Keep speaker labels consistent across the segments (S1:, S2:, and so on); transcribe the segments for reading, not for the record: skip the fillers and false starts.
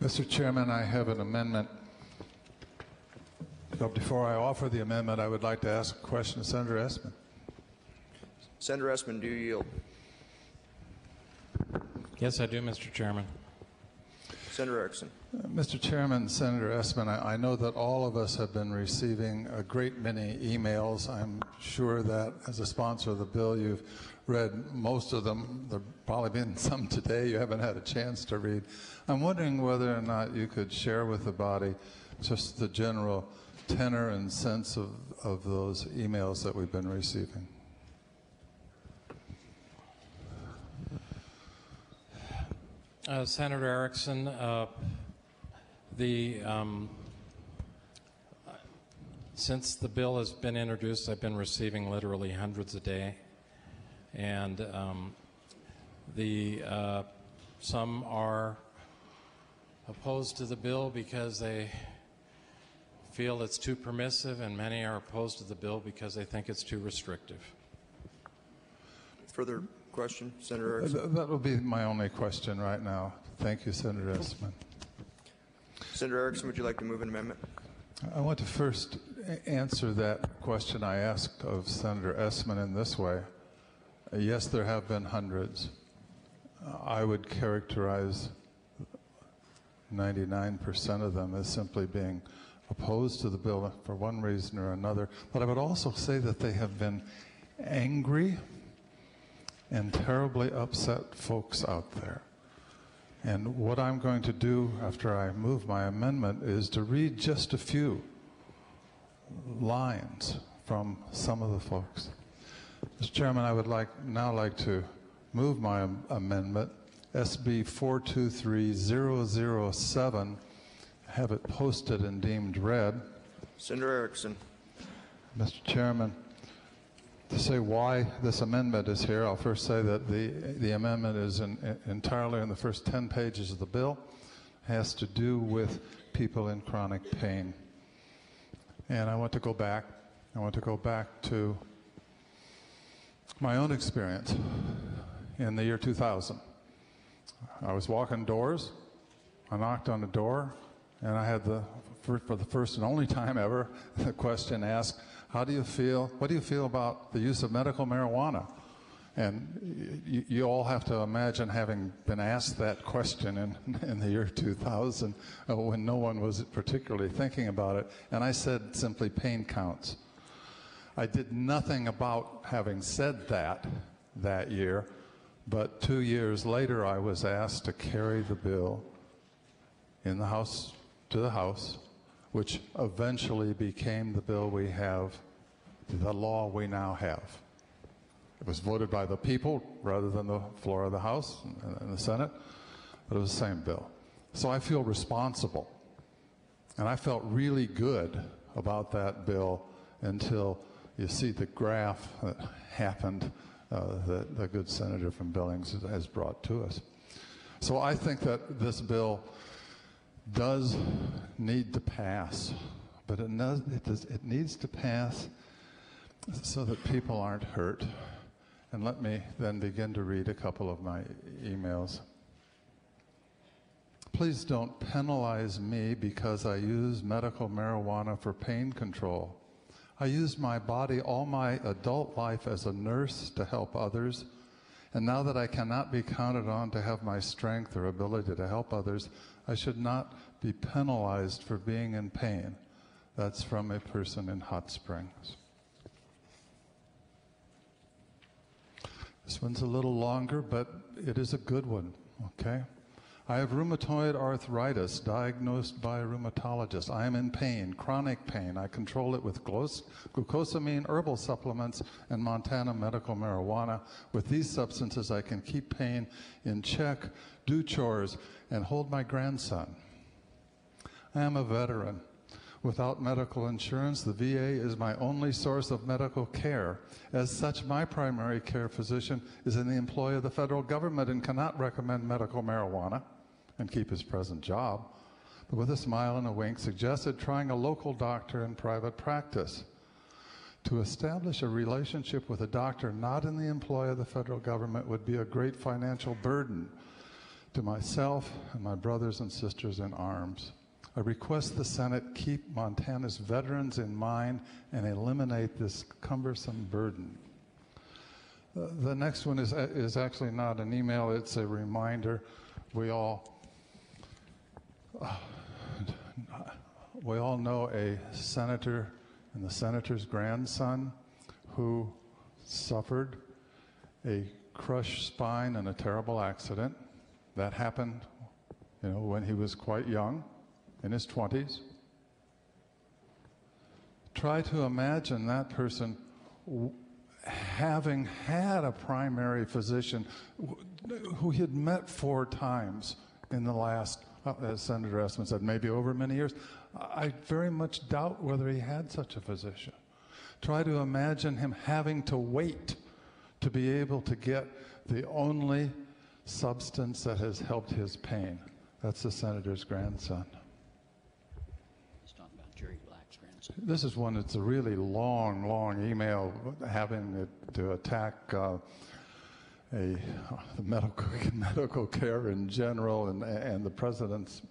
S1: Mr. Chairman, I have an amendment. But before I offer the amendment, I would like to ask a question of Senator Essman.
S2: Senator Essman, do you yield?
S3: Yes, I do, Mr. Chairman.
S2: Senator Erickson.
S1: Mr. Chairman, Senator Essman, I know that all of us have been receiving a great many emails. I'm sure that as a sponsor of the bill, you've read most of them. There have probably been some today you haven't had a chance to read. I'm wondering whether or not you could share with the body just the general tenor and sense of those emails that we've been receiving.
S3: Senator Erickson, since the bill has been introduced, I've been receiving literally hundreds a day, and some are opposed to the bill because they feel it's too permissive, and many are opposed to the bill because they think it's too restrictive.
S2: Further question, Senator Erickson?
S1: That will be my only question right now. Thank you, Senator Essman.
S2: Senator Erickson, would you like to move an amendment?
S1: I want to first answer that question I asked of Senator Essman in this way. Yes, there have been hundreds. I would characterize 99% of them as simply being opposed to the bill for one reason or another. But I would also say that they have been angry and terribly upset folks out there. And what I'm going to do after I move my amendment is to read just a few lines from some of the folks. Mr. Chairman, I would now like to move my amendment, SB 423007, have it posted and deemed read.
S2: Senator Erickson.
S1: Mr. Chairman, to say why this amendment is here, I'll first say that the amendment is entirely in the first 10 pages of the bill. It has to do with people in chronic pain. And I want to go back. I want to go back to my own experience in the year 2000. I was walking doors. I knocked on the door, and I had for the first and only time ever, the question asked, how do you feel, what do you feel about the use of medical marijuana? And you all have to imagine having been asked that question in the year 2000 when no one was particularly thinking about it. And I said simply, pain counts. I did nothing about having said that year, but 2 years later I was asked to carry the bill in the House to the House, which eventually became the bill we have, the law we now have. It was voted by the people rather than the floor of the House and the Senate, but it was the same bill. So I feel responsible, and I felt really good about that bill until you see the graph that happened that the good senator from Billings has brought to us. So I think that this bill does need to pass, but it needs to pass so that people aren't hurt. And let me then begin to read a couple of my emails. Please don't penalize me because I use medical marijuana for pain control. I used my body all my adult life as a nurse to help others, and now that I cannot be counted on to have my strength or ability to help others, I should not be penalized for being in pain. That's from a person in Hot Springs. This one's a little longer, but it is a good one, okay? I have rheumatoid arthritis diagnosed by a rheumatologist. I am in pain, chronic pain. I control it with glucosamine herbal supplements and Montana medical marijuana. With these substances, I can keep pain in check, do chores, and hold my grandson. I am a veteran. Without medical insurance, the VA is my only source of medical care. As such, my primary care physician is in the employ of the federal government and cannot recommend medical marijuana and keep his present job, but with a smile and a wink suggested trying a local doctor in private practice. To establish a relationship with a doctor not in the employ of the federal government would be a great financial burden. to myself and my brothers and sisters in arms. I request the Senate keep Montana's veterans in mind and eliminate this cumbersome burden. The next one is actually not an email, it's a reminder. We all know a senator and the senator's grandson who suffered a crushed spine in a terrible accident. That happened, when he was quite young, in his 20s. Try to imagine that person having had a primary physician who he had met 4 times in the last, as Senator Esmond said, maybe over many years. I very much doubt whether he had such a physician. Try to imagine him having to wait to be able to get the only substance that has helped his pain. That's the senator's grandson.
S4: He's talking about Jerry Black's grandson.
S1: This is one that's a really long email having it to attack the medical care in general and the president's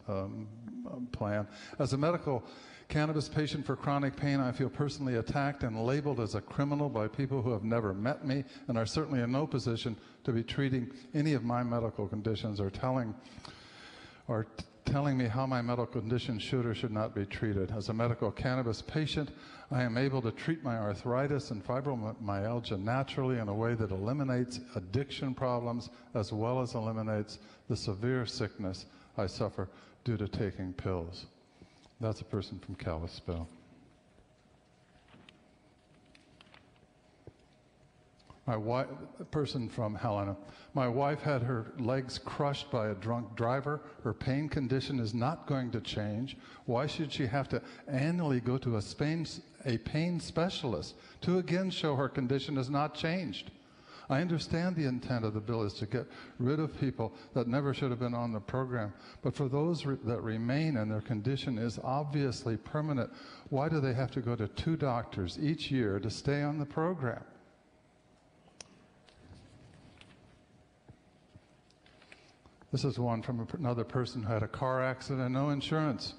S1: plan. As a medical cannabis patient for chronic pain, I feel personally attacked and labeled as a criminal by people who have never met me and are certainly in no position to be treating any of my medical conditions or telling me how my medical condition should or should not be treated. As a medical cannabis patient, I am able to treat my arthritis and fibromyalgia naturally in a way that eliminates addiction problems as well as eliminates the severe sickness I suffer due to taking pills. That's a person from Kalispell. A person from Helena. My wife had her legs crushed by a drunk driver. Her pain condition is not going to change. Why should she have to annually go to a pain specialist to again show her condition has not changed? I understand the intent of the bill is to get rid of people that never should have been on the program. But for those that remain and their condition is obviously permanent, why do they have to go to 2 doctors each year to stay on the program? This is one from another person who had a car accident and no insurance.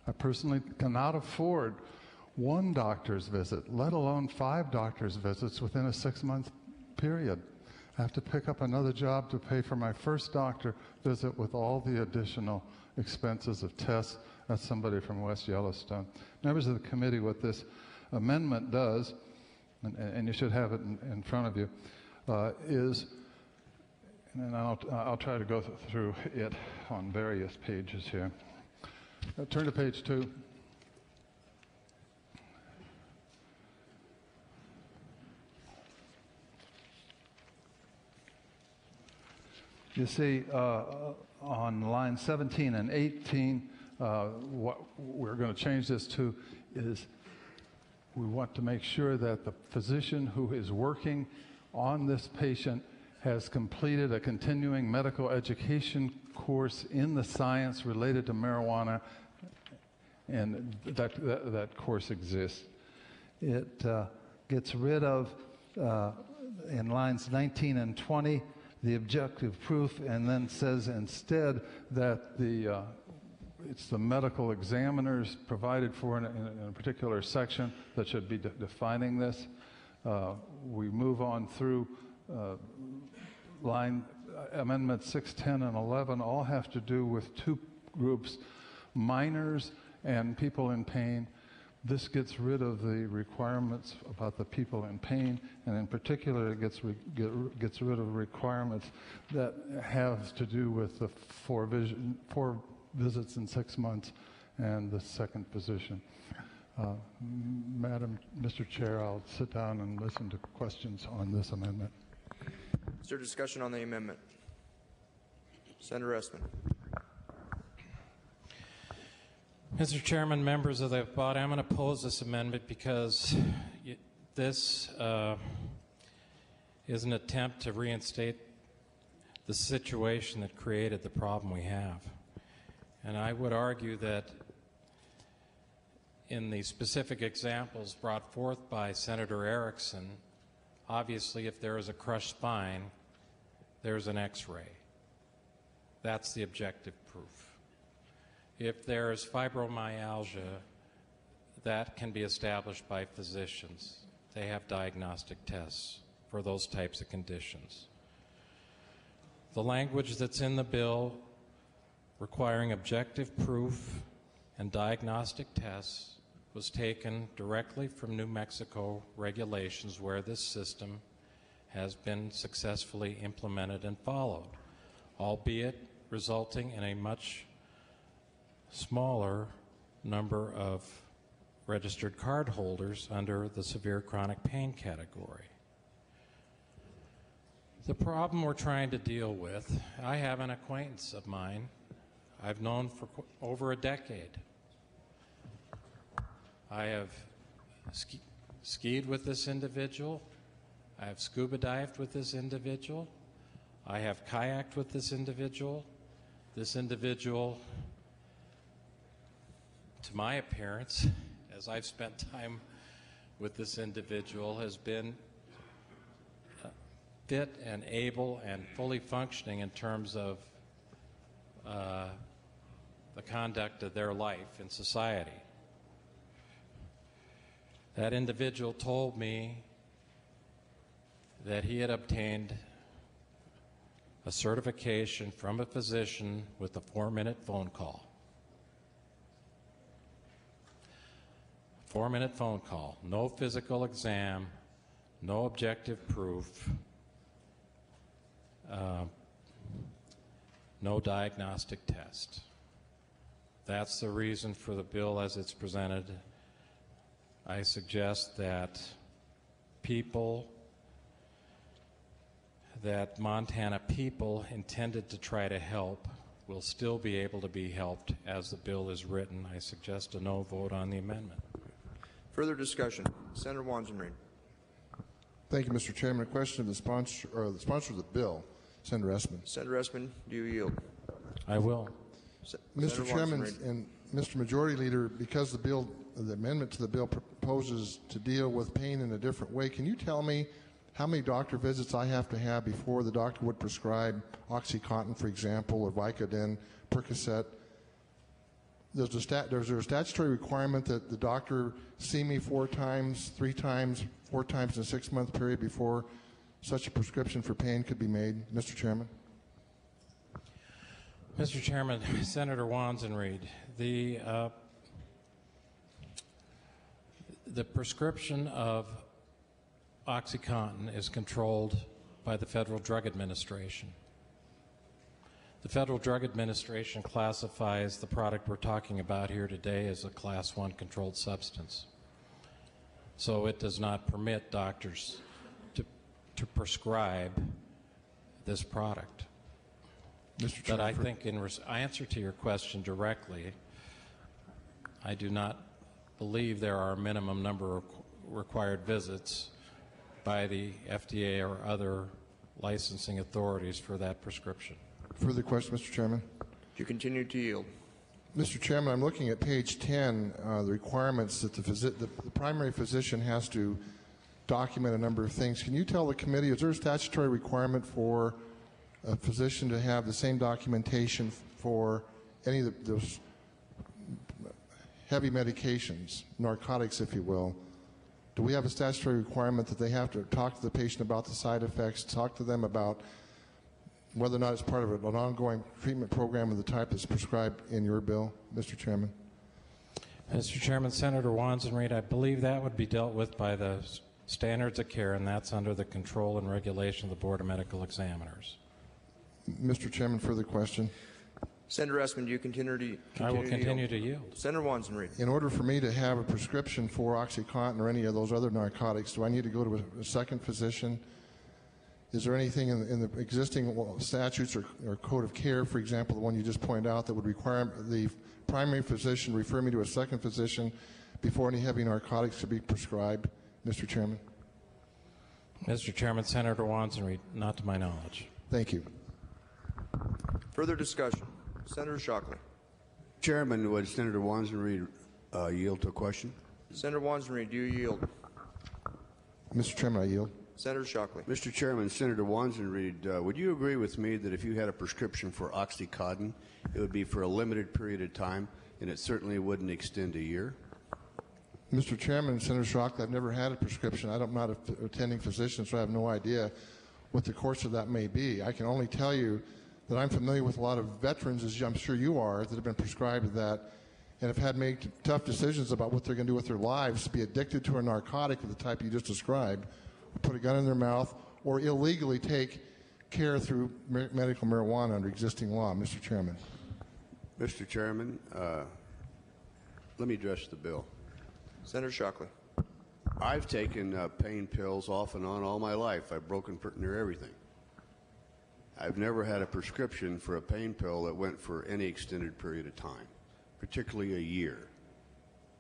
S1: I personally cannot afford 1 doctor's visit, let alone 5 doctor's visits within a 6-month period. I have to pick up another job to pay for my first doctor visit with all the additional expenses of tests. That's somebody from West Yellowstone. Members of the committee, what this amendment does, and you should have it in front of you, is, and I'll try to go through it on various pages here. Turn to page 2. You see on line 17 and 18, what we're going to change this to is we want to make sure that the physician who is working on this patient has completed a continuing medical education course in the science related to marijuana, and that course exists. It gets rid of, in lines 19 and 20, the objective proof, and then says instead that it's the medical examiners provided for in a particular section that should be defining this. We move on through Amendments 6, 10, and 11 all have to do with 2 groups, minors and people in pain. This gets rid of the requirements about the people in pain, and in particular it gets rid of requirements that have to do with the 4 visits in 6 months and the second physician. Mr. Chair, I'll sit down and listen to questions on this amendment.
S2: Is there discussion on the amendment? Senator Esmond.
S3: Mr. Chairman, members of the body, I'm going to oppose this amendment because this is an attempt to reinstate the situation that created the problem we have. And I would argue that in the specific examples brought forth by Senator Erickson, obviously if there is a crushed spine, there's an x-ray. That's the objective proof. If there is fibromyalgia, that can be established by physicians. They have diagnostic tests for those types of conditions. The language that's in the bill requiring objective proof and diagnostic tests was taken directly from New Mexico regulations where this system has been successfully implemented and followed, albeit resulting in a much smaller number of registered card holders under the severe chronic pain category. The problem we're trying to deal with, I have an acquaintance of mine I've known for over a decade. I have skied with this individual. I have scuba dived with this individual. I have kayaked with this individual. This individual, to my appearance, as I've spent time with this individual, has been fit and able and fully functioning in terms of the conduct of their life in society. That individual told me that he had obtained a certification from a physician with a 4-minute phone call. 4-minute phone call, no physical exam, no objective proof, no diagnostic test. That's the reason for the bill as it's presented. I suggest that Montana people intended to try to help will still be able to be helped as the bill is written. I suggest a no vote on the amendment.
S2: Further discussion. Senator Wanzenried.
S5: Thank you, Mr. Chairman. A question of the sponsor of the bill, Senator Essman.
S2: Senator Essman, do you yield?
S3: I will.
S5: Mr. Chairman and Mr. Majority Leader, because the amendment to the bill proposes to deal with pain in a different way, can you tell me how many doctor visits I have to have before the doctor would prescribe OxyContin, for example, or Vicodin, Percocet? There's there a statutory requirement that the doctor see me 4 times, 3 times, 4 times in a 6-month period before such a prescription for pain could be made, Mr. Chairman?
S3: Mr. Chairman, Senator Wanzenried, the prescription of OxyContin is controlled by the Federal Drug Administration. The Federal Drug Administration classifies the product we're talking about here today as a Class 1 controlled substance. So it does not permit doctors to prescribe this product.
S5: Mr.
S3: But I think in answer to your question directly, I do not believe there are a minimum number of required visits by the FDA or other licensing authorities for that prescription.
S5: Further question, Mr. Chairman?
S2: Do you continue to yield?
S5: Mr. Chairman, I'm looking at page 10, the requirements that the primary physician has to document a number of things. Can you tell the committee, is there a statutory requirement for a physician to have the same documentation for any of those heavy medications, narcotics, if you will? Do we have a statutory requirement that they have to talk to the patient about the side effects, talk to them about whether or not it's part of an ongoing treatment program of the type that's prescribed in your bill, Mr. Chairman?
S3: Mr. Chairman, Senator Wanzenried, I believe that would be dealt with by the standards of care, and that's under the control and regulation of the Board of Medical Examiners.
S5: Mr. Chairman, further question.
S2: Senator Essman, do you continue to yield?
S3: I will continue to yield.
S2: Senator Wanzenried.
S5: In order for me to have a prescription for OxyContin or any of those other narcotics, do I need to go to a second physician? Is there anything in the existing statutes or code of care, for example, the one you just pointed out, that would require the primary physician refer me to a second physician before any heavy narcotics to be prescribed, Mr. Chairman?
S3: Mr. Chairman, Senator Wanzenried, not to my knowledge.
S5: Thank you.
S2: Further discussion. Senator Shockley.
S6: Chairman, would Senator Wanzenried yield to a question?
S2: Senator Wanzenried, do you yield?
S5: Mr. Chairman, I yield.
S2: Senator Shockley.
S6: Mr. Chairman, Senator Wanzenried, would you agree with me that if you had a prescription for Oxycontin, it would be for a limited period of time, and it certainly wouldn't extend a year?
S5: Mr. Chairman, Senator Shockley, I've never had a prescription. I'm not an attending physician, so I have no idea what the course of that may be. I can only tell you that I'm familiar with a lot of veterans, as I'm sure you are, that have been prescribed that and have had to make tough decisions about what they're going to do with their lives, to be addicted to a narcotic of the type you just described, or put a gun in their mouth, or illegally take care through medical marijuana under existing law. Mr. Chairman.
S6: Mr. Chairman, let me address the bill.
S2: Senator Shockley.
S6: I've taken pain pills off and on all my life. I've broken pretty near everything. I've never had a prescription for a pain pill that went for any extended period of time, particularly a year.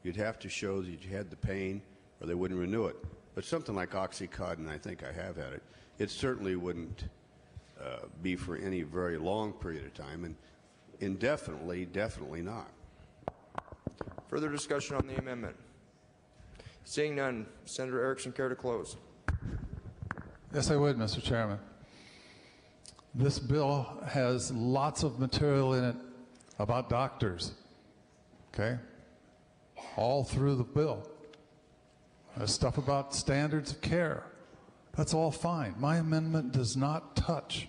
S6: You'd have to show that you had the pain or they wouldn't renew it. But something like Oxycontin, I think I have had it, it certainly wouldn't be for any very long period of time, and indefinitely, definitely not.
S2: Further discussion on the amendment? Seeing none, Senator Erickson, care to close?
S1: Yes, I would, Mr. Chairman. This bill has lots of material in it about doctors, okay? All through the bill. There's stuff about standards of care. That's all fine. My amendment does not touch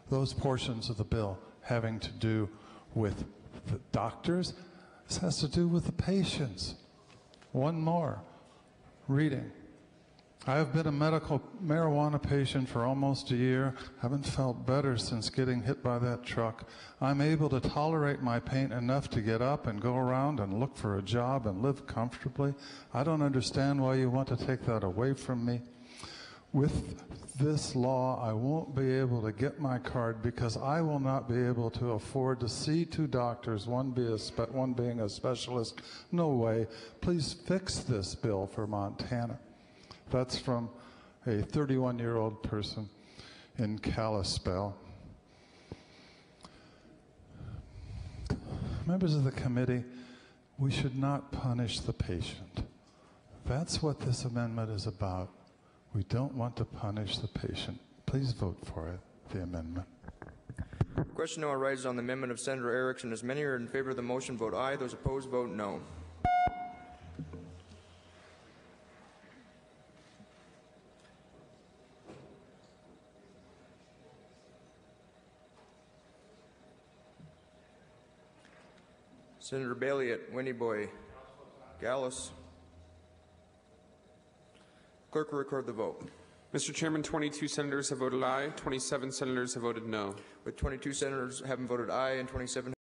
S1: those portions of the bill having to do with the doctors. This has to do with the patients. One more. Reading. I have been a medical marijuana patient for almost a year. Haven't felt better since getting hit by that truck. I'm able to tolerate my pain enough to get up and go around and look for a job and live comfortably. I don't understand why you want to take that away from me. With this law, I won't be able to get my card because I will not be able to afford to see two doctors, one being a specialist. No way. Please fix this bill for Montana. That's from a 31-year-old person in Kalispell. Members of the committee, we should not punish the patient. That's what this amendment is about. We don't want to punish the patient. Please vote for it, the amendment.
S2: Question now arises on the amendment of Senator Erickson. As many are in favor of the motion, vote aye. Those opposed, vote no. Senator Balliet, Winnieboy, Gallus. Clerk will record the vote.
S7: Mr. Chairman, 22 senators have voted aye, 27 senators have voted no.
S2: With 22 senators having voted aye and 27